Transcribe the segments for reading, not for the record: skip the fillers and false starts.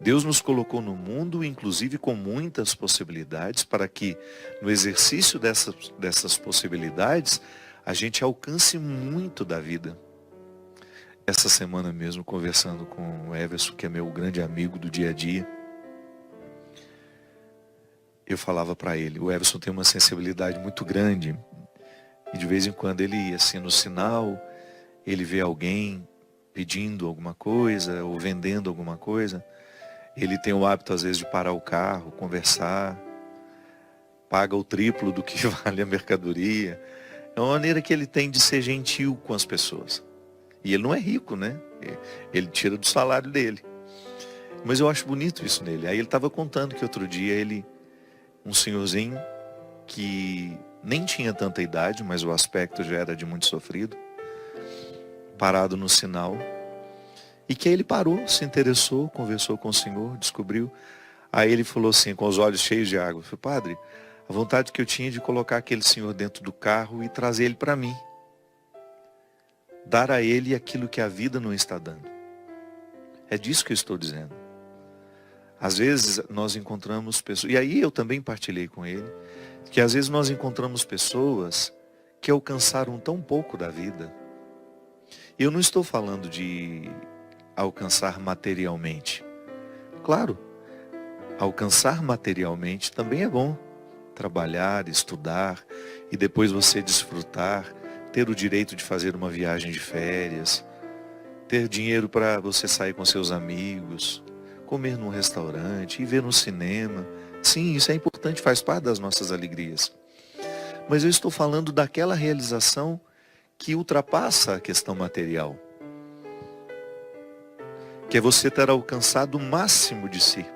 Deus nos colocou no mundo, inclusive com muitas possibilidades, para que no exercício dessas possibilidades, a gente alcance muito da vida. Essa semana mesmo, conversando com o Everson, que é meu grande amigo do dia a dia, eu falava para ele, o Everson tem uma sensibilidade muito grande, e de vez em quando ele, assim, no sinal, ele vê alguém pedindo alguma coisa, ou vendendo alguma coisa, ele tem o hábito, às vezes, de parar o carro, conversar, paga o triplo do que vale a mercadoria. É uma maneira que ele tem de ser gentil com as pessoas. E ele não é rico, né? Ele tira do salário dele. Mas eu acho bonito isso nele. Aí ele estava contando que outro dia um senhorzinho que nem tinha tanta idade, mas o aspecto já era de muito sofrido, parado no sinal, e que aí ele parou, se interessou, conversou com o senhor, descobriu. Aí ele falou assim, com os olhos cheios de água, falei, padre, a vontade que eu tinha de colocar aquele senhor dentro do carro e trazer ele para mim. Dar a ele aquilo que a vida não está dando. É disso que eu estou dizendo. Às vezes nós encontramos pessoas, e aí eu também partilhei com ele, que às vezes nós encontramos pessoas que alcançaram tão pouco da vida. Eu não estou falando de alcançar materialmente. Claro, alcançar materialmente também é bom. Trabalhar, estudar e depois você desfrutar, ter o direito de fazer uma viagem de férias, ter dinheiro para você sair com seus amigos, comer num restaurante, ir ver no cinema. Sim, isso é importante, faz parte das nossas alegrias. Mas eu estou falando daquela realização que ultrapassa a questão material. Que é você ter alcançado o máximo de si.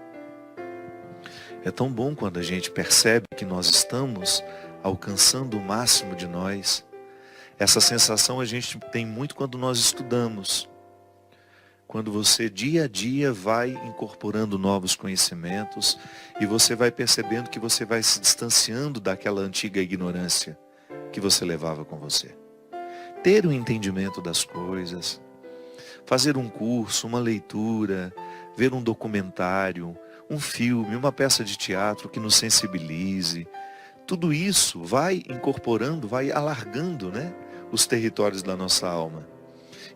É tão bom quando a gente percebe que nós estamos alcançando o máximo de nós. Essa sensação a gente tem muito quando nós estudamos. Quando você dia a dia vai incorporando novos conhecimentos e você vai percebendo que você vai se distanciando daquela antiga ignorância que você levava com você. Ter um entendimento das coisas, fazer um curso, uma leitura, ver um documentário, um filme, uma peça de teatro que nos sensibilize. Tudo isso vai incorporando, vai alargando, né, os territórios da nossa alma.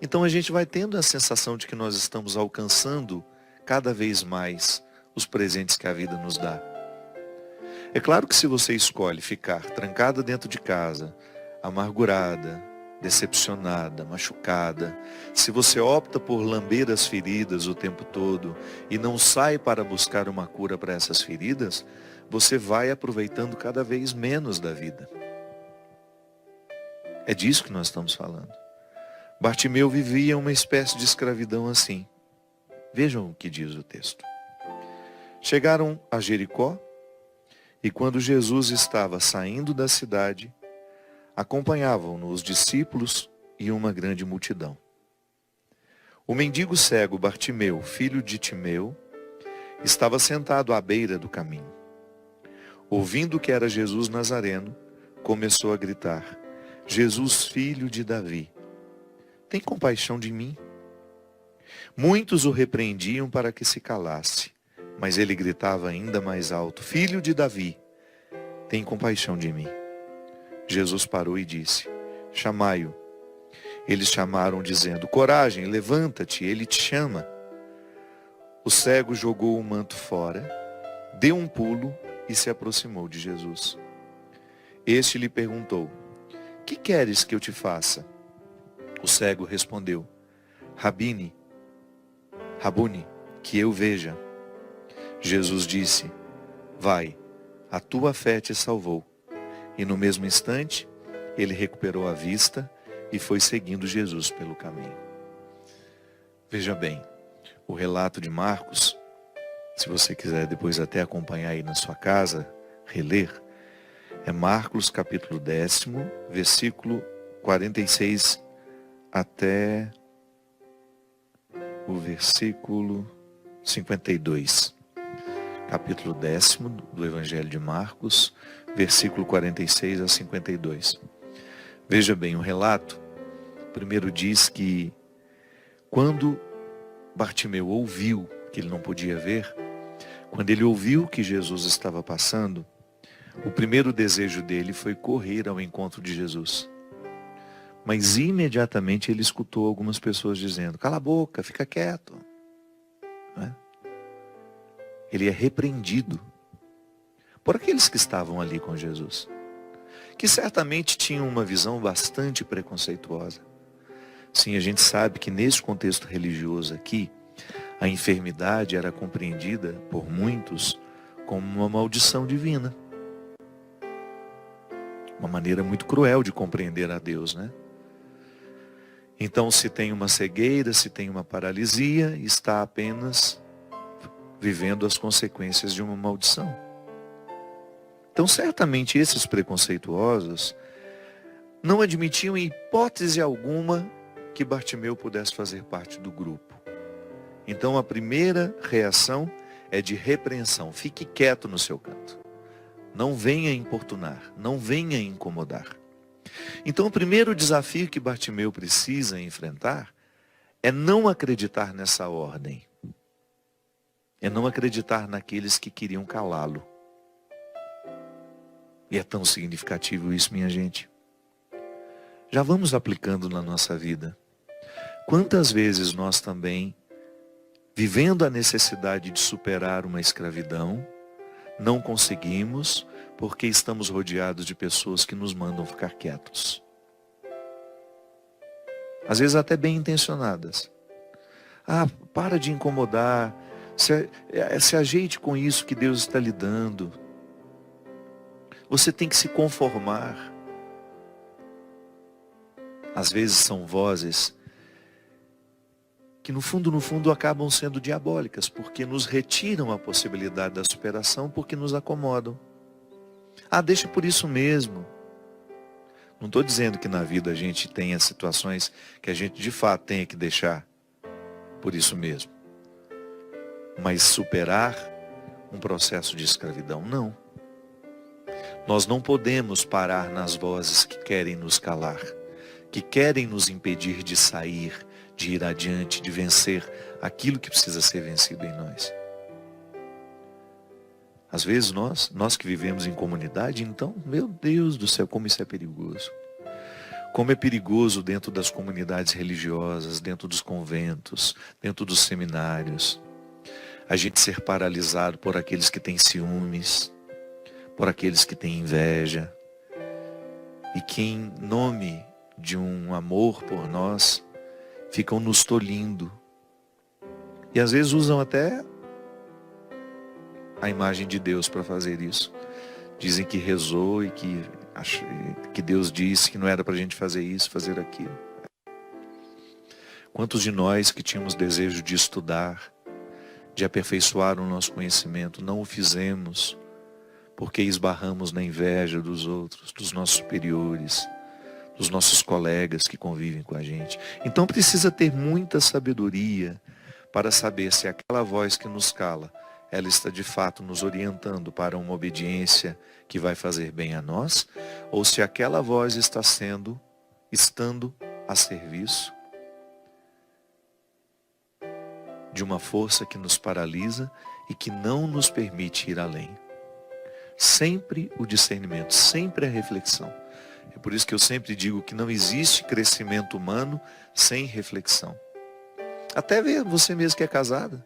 Então a gente vai tendo a sensação de que nós estamos alcançando cada vez mais os presentes que a vida nos dá. É claro que se você escolhe ficar trancada dentro de casa, amargurada, decepcionada, machucada, se você opta por lamber as feridas o tempo todo e não sai para buscar uma cura para essas feridas, você vai aproveitando cada vez menos da vida. É disso que nós estamos falando. Bartimeu vivia uma espécie de escravidão assim. Vejam o que diz o texto. Chegaram a Jericó e quando Jesus estava saindo da cidade, acompanhavam-no os discípulos e uma grande multidão. O mendigo cego Bartimeu, filho de Timeu, estava sentado à beira do caminho. Ouvindo que era Jesus Nazareno, começou a gritar, Jesus, filho de Davi, tem compaixão de mim? Muitos o repreendiam para que se calasse, mas ele gritava ainda mais alto, filho de Davi, tem compaixão de mim. Jesus parou e disse, chamai-o. Eles chamaram dizendo, coragem, levanta-te, ele te chama. O cego jogou o manto fora, deu um pulo e se aproximou de Jesus. Este lhe perguntou, que queres que eu te faça? O cego respondeu, Rabuni, que eu veja. Jesus disse, vai, a tua fé te salvou. E no mesmo instante, ele recuperou a vista e foi seguindo Jesus pelo caminho. Veja bem, o relato de Marcos, se você quiser depois até acompanhar aí na sua casa, reler, é Marcos capítulo 10, versículo 46 até o versículo 52. Capítulo 10 do Evangelho de Marcos, versículo 46 a 52. Veja bem, o relato, primeiro diz que quando Bartimeu ouviu que ele não podia ver, quando ele ouviu que Jesus estava passando, o primeiro desejo dele foi correr ao encontro de Jesus. Mas imediatamente ele escutou algumas pessoas dizendo: cala a boca, fica quieto. Né? Ele é repreendido por aqueles que estavam ali com Jesus, que certamente tinham uma visão bastante preconceituosa. Sim, a gente sabe que nesse contexto religioso aqui, a enfermidade era compreendida por muitos como uma maldição divina. Uma maneira muito cruel de compreender a Deus, né? Então, se tem uma cegueira, se tem uma paralisia, está apenas vivendo as consequências de uma maldição. Então, certamente esses preconceituosos não admitiam em hipótese alguma que Bartimeu pudesse fazer parte do grupo. Então, a primeira reação é de repreensão. Fique quieto no seu canto. Não venha importunar, não venha incomodar. Então, o primeiro desafio que Bartimeu precisa enfrentar é não acreditar nessa ordem. É não acreditar naqueles que queriam calá-lo. E é tão significativo isso, minha gente. Já vamos aplicando na nossa vida. Quantas vezes nós também, vivendo a necessidade de superar uma escravidão, não conseguimos porque estamos rodeados de pessoas que nos mandam ficar quietos. Às vezes até bem intencionadas. Ah, para de incomodar. Se ajeite com isso que Deus está lhe dando. Você tem que se conformar. Às vezes são vozes que no fundo acabam sendo diabólicas, porque nos retiram a possibilidade da superação, porque nos acomodam. Ah, deixa por isso mesmo. Não estou dizendo que na vida a gente tenha situações que a gente de fato tenha que deixar por isso mesmo. Mas superar um processo de escravidão, não. Nós não podemos parar nas vozes que querem nos calar, que querem nos impedir de sair, de ir adiante, de vencer aquilo que precisa ser vencido em nós. Às vezes nós que vivemos em comunidade, então, meu Deus do céu, como isso é perigoso. Como é perigoso dentro das comunidades religiosas, dentro dos conventos, dentro dos seminários, a gente ser paralisado por aqueles que têm ciúmes, por aqueles que têm inveja, e que em nome de um amor por nós, ficam nos tolhindo. E às vezes usam até a imagem de Deus para fazer isso. Dizem que rezou e que Deus disse que não era para a gente fazer isso, fazer aquilo. Quantos de nós que tínhamos desejo de estudar, de aperfeiçoar o nosso conhecimento, não o fizemos porque esbarramos na inveja dos outros, dos nossos superiores, dos nossos colegas que convivem com a gente. Então precisa ter muita sabedoria para saber se aquela voz que nos cala, ela está de fato nos orientando para uma obediência que vai fazer bem a nós, ou se aquela voz está estando a serviço de uma força que nos paralisa e que não nos permite ir além. Sempre o discernimento, sempre a reflexão. É por isso que eu sempre digo que não existe crescimento humano sem reflexão. Até você mesmo que é casada.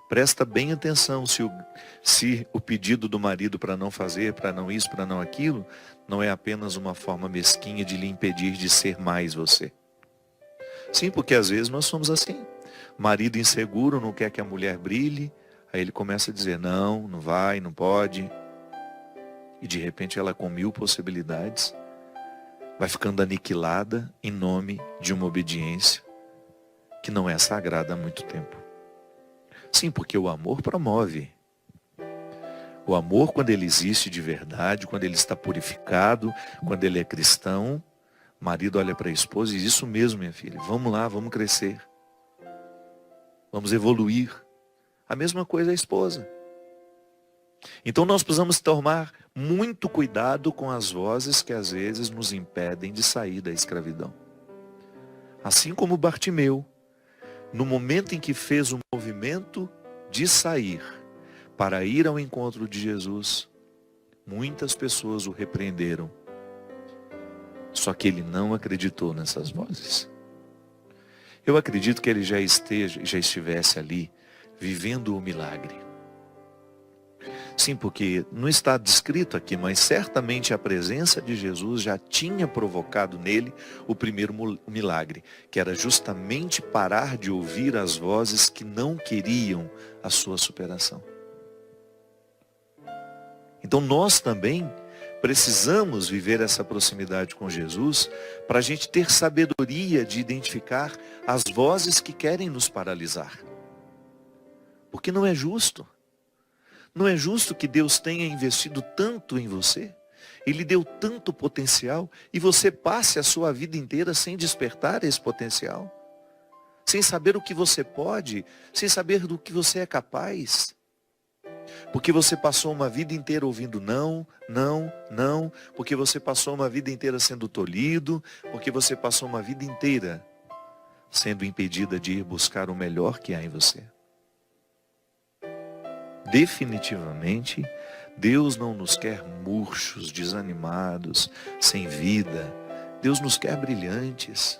Presta bem atenção se o pedido do marido para não fazer, para não isso, para não aquilo, não é apenas uma forma mesquinha de lhe impedir de ser mais você. Sim, porque às vezes nós somos assim. Marido inseguro não quer que a mulher brilhe, aí ele começa a dizer não, não vai, não pode. E de repente ela com 1000 possibilidades vai ficando aniquilada em nome de uma obediência que não é sagrada há muito tempo. Sim, porque o amor promove. O amor, quando ele existe de verdade, quando ele está purificado, quando ele é cristão, o marido olha para a esposa e diz: isso mesmo, minha filha, vamos lá, vamos crescer. Vamos evoluir. A mesma coisa a esposa. Então nós precisamos tomar muito cuidado com as vozes que às vezes nos impedem de sair da escravidão. Assim como Bartimeu no momento em que fez o movimento de sair para ir ao encontro de Jesus, muitas pessoas o repreenderam. Só que ele não acreditou nessas vozes. Eu acredito que ele já estivesse ali, vivendo o milagre. Sim, porque não está descrito aqui, mas certamente a presença de Jesus já tinha provocado nele o primeiro milagre, que era justamente parar de ouvir as vozes que não queriam a sua superação. Então nós também precisamos viver essa proximidade com Jesus para a gente ter sabedoria de identificar as vozes que querem nos paralisar. Porque não é justo. Não é justo que Deus tenha investido tanto em você, Ele deu tanto potencial, e você passe a sua vida inteira sem despertar esse potencial, sem saber o que você pode, sem saber do que você é capaz. Porque você passou uma vida inteira ouvindo não, não, não, porque você passou uma vida inteira sendo tolhido, porque você passou uma vida inteira sendo impedida de ir buscar o melhor que há em você. Definitivamente, Deus não nos quer murchos, desanimados, sem vida. Deus nos quer brilhantes.